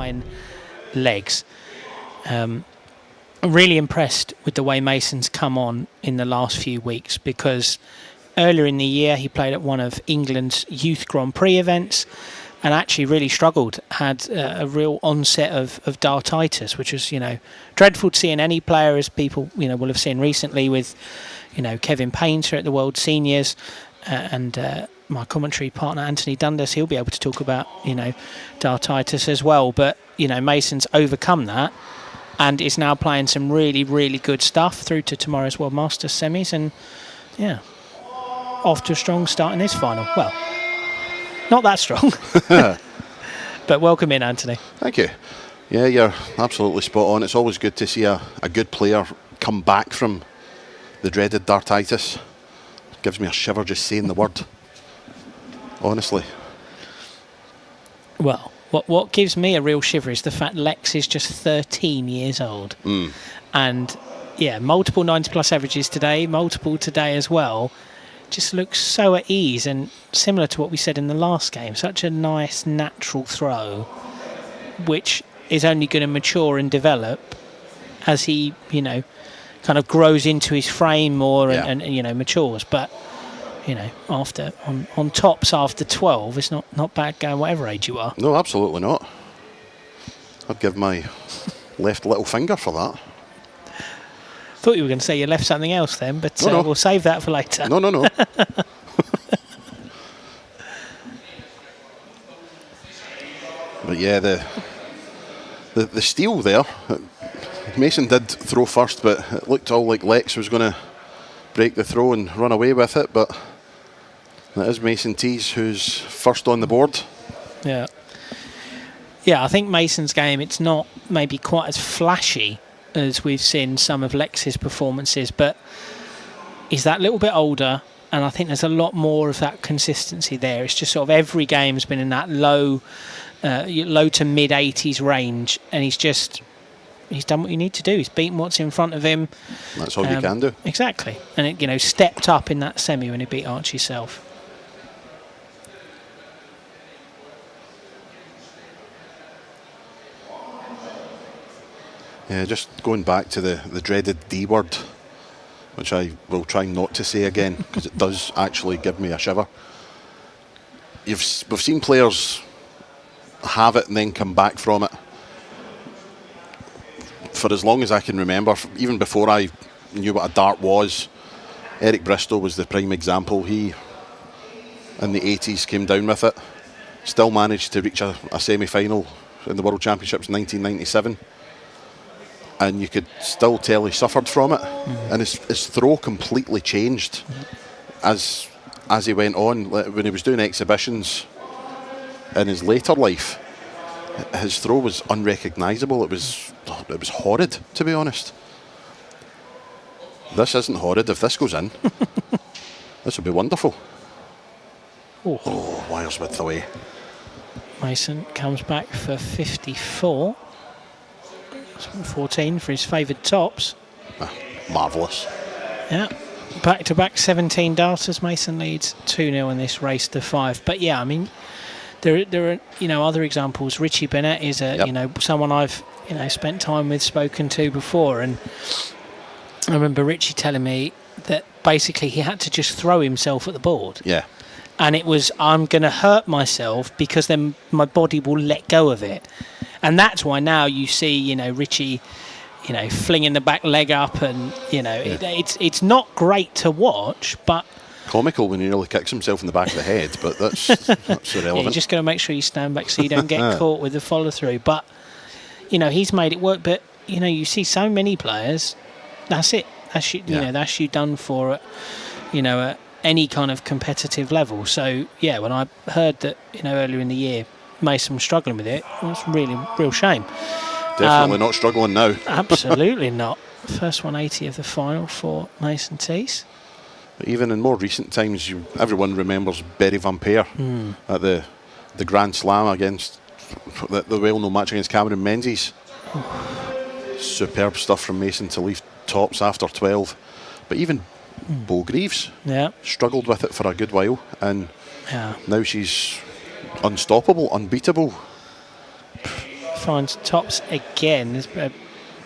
fine legs. I'm really impressed with the way Mason's come on in the last few weeks, because earlier in the year he played at one of England's Youth Grand Prix events and actually really struggled, had a real onset of dartitis, which was, dreadful to see in any player, as people, will have seen recently with, Kevin Painter at the World Seniors and my commentary partner Anthony Dundas. He'll be able to talk about, dartitis as well. But, Mason's overcome that and is now playing some really, really good stuff through to tomorrow's World Masters semis, and, off to a strong start in his final. Well, not that strong. But welcome in, Anthony. Thank you. Yeah, you're absolutely spot on. It's always good to see a good player come back from the dreaded dartitis. Gives me a shiver just saying the word. Honestly. Well, what gives me a real shiver is the fact Lex is just 13 years old. And, multiple 90-plus averages today, multiple today as well. Just looks so at ease, and similar to what we said in the last game, such a nice natural throw, which is only going to mature and develop as he, kind of grows into his frame more and matures. But, after on tops after 12, it's not bad going whatever age you are. No, absolutely not. I'd give my left little finger for that. Thought you were going to say you left something else then, but no. We'll save that for later. No. But yeah, the steal there, Mason did throw first, but it looked all like Lex was going to break the throw and run away with it, but that is Mason Teese who's first on the board. Yeah, I think Mason's game, it's not maybe quite as flashy as we've seen some of Lex's performances, but he's that little bit older, and I think there's a lot more of that consistency there. It's just sort of every game's been in that low to mid 80s range, and he's done what you need to do. He's beaten what's in front of him. That's all you can do. Exactly, and it stepped up in that semi when he beat Archie Self. Yeah, just going back to the dreaded D word, which I will try not to say again, because it does actually give me a shiver. We've seen players have it and then come back from it for as long as I can remember. Even before I knew what a dart was, Eric Bristow was the prime example. He, in the 80s, came down with it, still managed to reach a semi-final in the World Championships in 1997. And you could still tell he suffered from it, and his throw completely changed as he went on. When he was doing exhibitions in his later life, his throw was unrecognisable. It was horrid, to be honest. This isn't horrid. If this goes in, this would be wonderful. Oh, wires width away. Mason comes back for 54. 14 for his favoured tops. Marvellous. Yeah, back-to-back 17 darters. Mason leads 2-0 in this race to 5. But yeah, I mean, there are other examples. Richie Bennett is someone I've spent time with, spoken to before, and I remember Richie telling me that basically he had to just throw himself at the board. Yeah. And it was, I'm going to hurt myself because then my body will let go of it. And that's why now you see, Richie, flinging the back leg up, and it's not great to watch, but comical when he nearly kicks himself in the back of the head. But that's irrelevant. You just got to make sure you stand back so you don't get caught with the follow through. But he's made it work. But you see so many players. That's it. That's that's you done for it. At any kind of competitive level. So yeah, when I heard that earlier in the year Mason was struggling with it was really real shame. Definitely not struggling now. Absolutely not. First 180 of the final for Mason Teese. Even in more recent times, everyone remembers Barry Van Peer at the Grand Slam against the well-known match against Cameron Menzies. Superb stuff from Mason to leave tops after 12. But even Bo Greaves struggled with it for a good while, and now she's unstoppable, unbeatable. finds tops again. It's a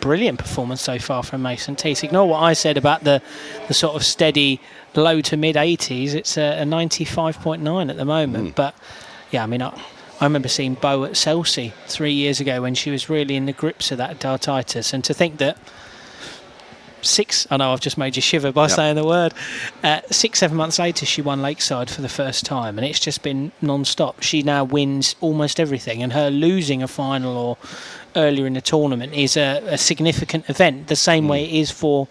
brilliant performance so far from Mason Teese. Ignore what I said about the sort of steady low to mid 80s. It's a 95.9 at the moment. But yeah, I mean, I remember seeing Bo at Chelsea 3 years ago when she was really in the grips of that dartitis, and to think that I know I've just made you shiver by saying the word. 6-7 months later, she won Lakeside for the first time, and it's just been non-stop. She now wins almost everything, and her losing a final or earlier in the tournament is a significant event, the same way it is for,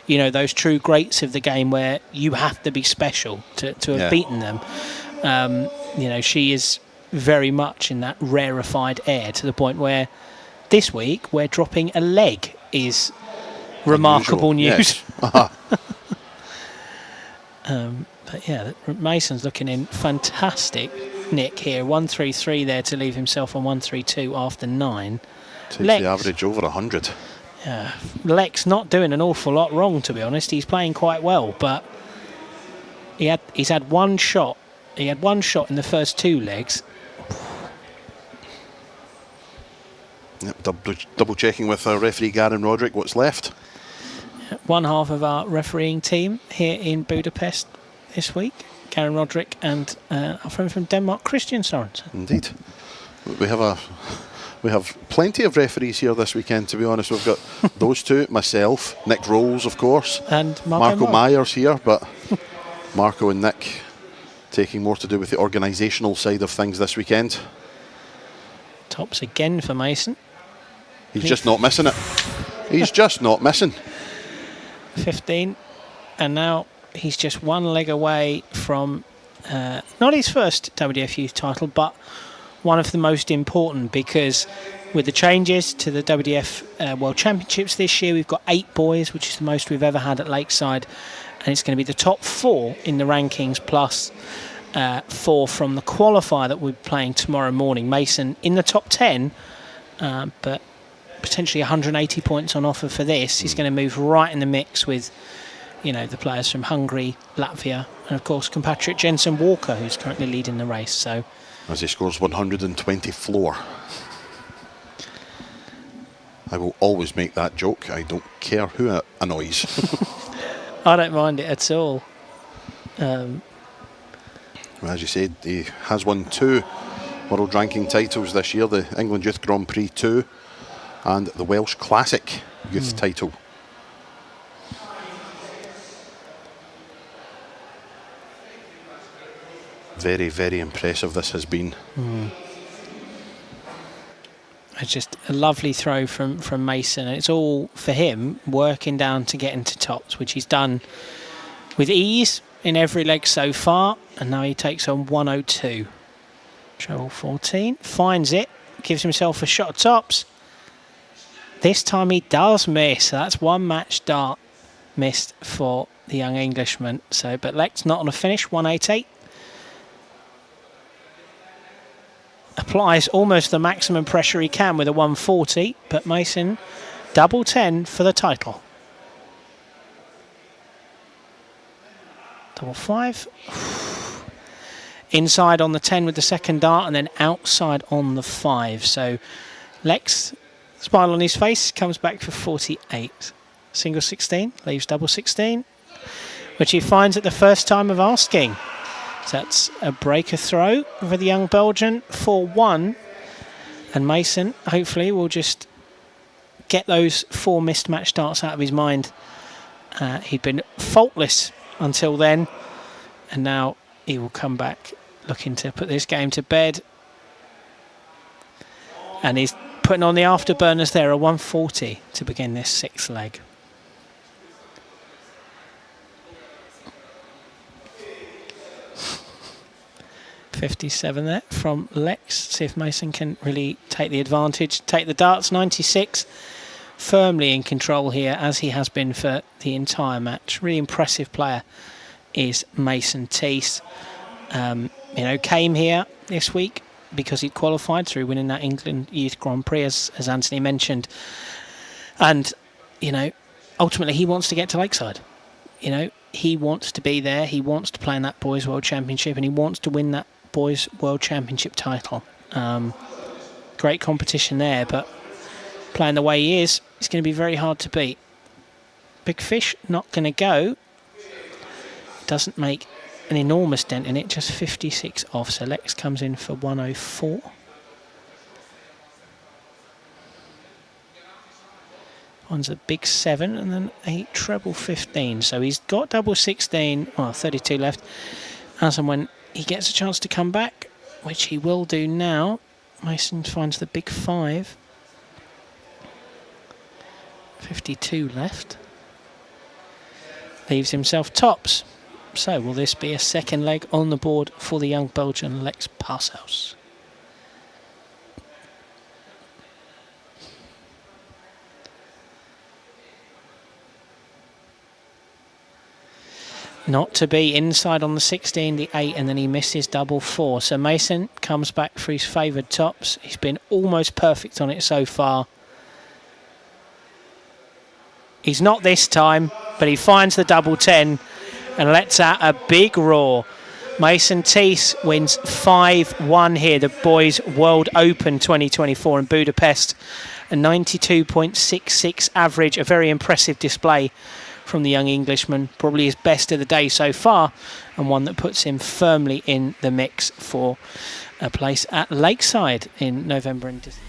you know, those true greats of the game where you have to be special to have beaten them. You know, she is very much in that rarefied air, to the point where this week we're dropping a leg is remarkable news. Yes. But yeah, Mason's looking in fantastic nick here. 133 there to leave himself on 132 after 9. Takes the average over 100. Yeah, Lex not doing an awful lot wrong, to be honest. He's playing quite well, but he's had one shot. He had one shot in the first 2 legs. Yep, double checking with our referee Garen Roderick what's left. One half of our refereeing team here in Budapest this week, Garen Roderick and our friend from Denmark, Christian Sorensen. Indeed, we have plenty of referees here this weekend. To be honest, we've got those two, myself, Nick Rolls, of course, and Marco Myers here, but Marco and Nick taking more to do with the organisational side of things this weekend. Tops again for Mason. He's just not missing it. He's just not missing. 15, and now he's just one leg away from not his first WDF Youth title, but one of the most important, because with the changes to the WDF World Championships this year, we've got 8 boys, which is the most we've ever had at Lakeside, and it's going to be the top 4 in the rankings plus 4 from the qualifier that we're playing tomorrow morning. Mason in the top 10, but potentially 180 points on offer for this. He's going to move right in the mix with, you know, the players from Hungary, Latvia, and of course compatriot Jensen Walker, who's currently leading the race. So, as he scores 120 floor. I will always make that joke. I don't care who it annoys. I don't mind it at all. As you said, he has won 2 world ranking titles this year, the England Youth Grand Prix 2 and the Welsh Classic Youth title. Very, very impressive this has been. It's just a lovely throw from Mason, and it's all for him working down to get into tops, which he's done with ease in every leg so far, and now he takes on 102. Treble 14, finds it, gives himself a shot at tops. This time he does miss. That's one match dart missed for the young Englishman. So, but Lex not on a finish, 188. Applies almost the maximum pressure he can with a 140, but Mason double 10 for the title. Double 5. Inside on the 10 with the second dart, and then outside on the 5. So Lex, smile on his face, comes back for 48. Single 16, leaves double 16, which he finds at the first time of asking. So that's a breaker throw for the young Belgian, 4-1. And Mason, hopefully, will just get those 4 missed match darts out of his mind. He'd been faultless until then, and now he will come back looking to put this game to bed. And he's putting on the afterburners there, a 140 to begin this 6th leg. .57 there from Lex. See if Mason can really take the advantage, take the darts. 96, firmly in control here, as he has been for the entire match. Really impressive player is Mason Teese. You know, came here this week because he qualified through winning that England Youth Grand Prix, as Anthony mentioned. And, you know, ultimately he wants to get to Lakeside. You know, he wants to be there. He wants to play in that Boys World Championship, and he wants to win that Boys World Championship title. Great great competition there, but playing the way he is, it's going to be very hard to beat. Big Fish not going to go. Doesn't make an enormous dent in it, just 56 off. So Lex comes in for 104. One's a big 7 and then a treble 15. So he's got double 16, well, 32 left. As and when he gets a chance to come back, which he will do now, Mason finds the big 5. 52 left. Leaves himself tops. So will this be a second leg on the board for the young Belgian Lex Paeshuyse? Not to be inside on the 16, the 8, and then he misses double 4. So Mason comes back for his favoured tops. He's been almost perfect on it so far. He's not this time, but he finds the double 10 and lets out a big roar. Mason Teese wins 5-1 here, the Boys World Open 2024 in Budapest. A 92.66 average, a very impressive display from the young Englishman, probably his best of the day so far, and one that puts him firmly in the mix for a place at Lakeside in November and December.